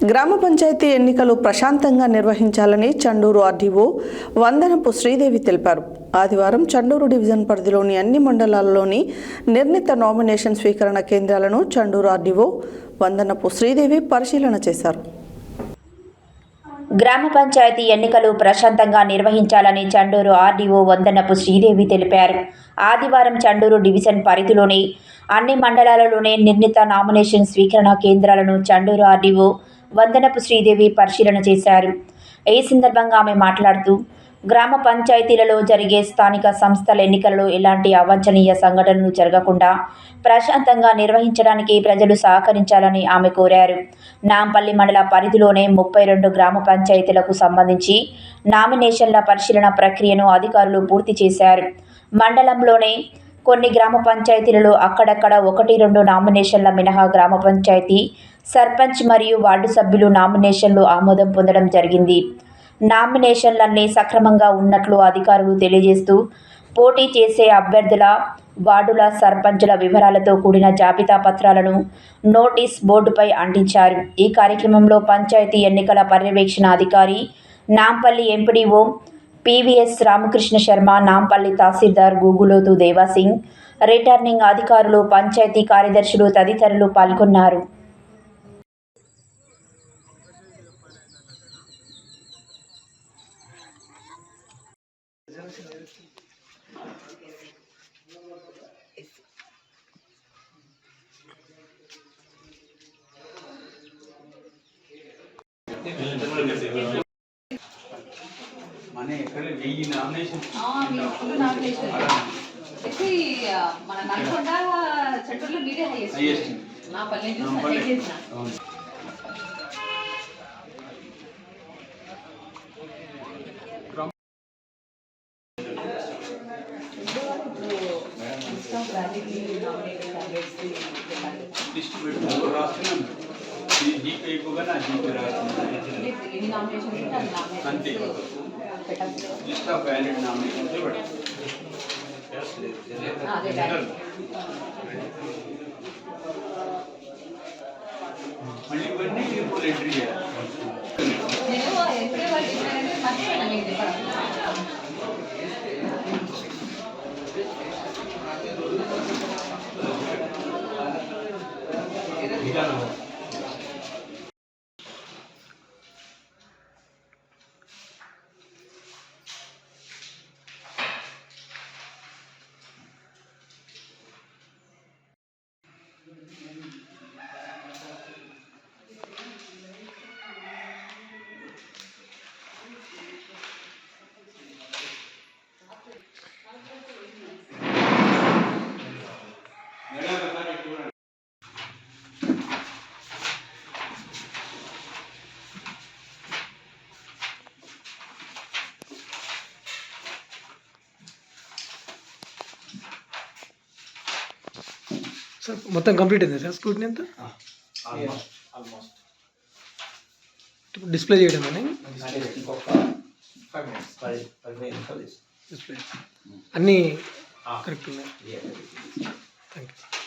గ్రామ పంచాయతీ ఎన్నికలు ప్రశాంతంగా నిర్వహించాలని చండూరు ఆర్డీఓ వందనపు శ్రీదేవి తెలిపారు. ఆదివారం చండూరు డివిజన్ పరిధిలోని అన్ని మండలాల్లోని నిర్ణీత నామినేషన్ స్వీకరణ కేంద్రాలను చండూరు ఆర్డీఓ వందనపు శ్రీదేవి పరిశీలన చేశారు. గ్రామ పంచాయతీ ఎన్నికలు ప్రశాంతంగా నిర్వహించాలని చండూరు ఆర్డీఓ వందనపు శ్రీదేవి తెలిపారు. ఆదివారం చండూరు డివిజన్ పరిధిలోని అన్ని మండలాలలోనే నిర్ణీత నామినేషన్ స్వీకరణ కేంద్రాలను చండూరు ఆర్డీఓ వందనపు శ్రీదేవి పరిశీలన చేశారు. ఈ సందర్భంగా ఆమె మాట్లాడుతూ గ్రామ పంచాయతీలలో జరిగే స్థానిక సంస్థల ఎన్నికలలో ఎలాంటి అవాంఛనీయ సంఘటనలు జరగకుండా ప్రశాంతంగా నిర్వహించడానికి ప్రజలు సహకరించాలని ఆమె కోరారు. నాంపల్లి మండల పరిధిలోనే 32 గ్రామ పంచాయతీలకు సంబంధించి నామినేషన్ల పరిశీలన ప్రక్రియను అధికారులు పూర్తి చేశారు. మండలంలోనే కొన్ని గ్రామ పంచాయతీలలో అక్కడక్కడ 1-2 నామినేషన్ల మినహా గ్రామ పంచాయతీ సర్పంచ్ మరియు వార్డు సభ్యులు నామినేషన్లు ఆమోదం పొందడం జరిగింది. నామినేషన్లన్నీ సక్రమంగా ఉన్నట్లు అధికారులు తెలియజేస్తూ పోటీ చేసే అభ్యర్థుల వార్డుల సర్పంచుల వివరాలతో కూడిన జాబితా పత్రాలను నోటీస్ బోర్డుపై అంటించారు. ఈ కార్యక్రమంలో పంచాయతీ ఎన్నికల పర్యవేక్షణ అధికారి నాంపల్లి ఎంపీడీఓ పీవీఎస్ రామకృష్ణ శర్మ, నాంపల్లి తహసీల్దార్ గూగులోతు దేవాసింగ్, రిటర్నింగ్ అధికారులు, పంచాయతీ కార్యదర్శులు తదితరులు పాల్గొన్నారు. మన ఎక్కడ 1000 నామినేషన్ మన నల్గొండ చెట్టూరులో మీరే హైయెస్ట్ నా పల్లె లిస్ట్ పెట్టుకో రాస్తున్నాను. జీపే ఎక్కువగా నా జీపే రాస్తున్నాను అంతే. లిస్ట్ ఆఫ్ వ్యాలిడ్ నామినేషన్స్ మళ్ళీ ఇవన్నీ రిపోర్ట్ ఎంట్రీ చేయాలి. సార్ మొత్తం కంప్లీట్ అయింది సార్ స్క్రూటినీ అంతా ఆల్మోస్ట్ డిస్ప్లే చేయడం అని డిస్ప్లే అన్నీ కరెక్ట్ ఉన్నాయి. Thank you.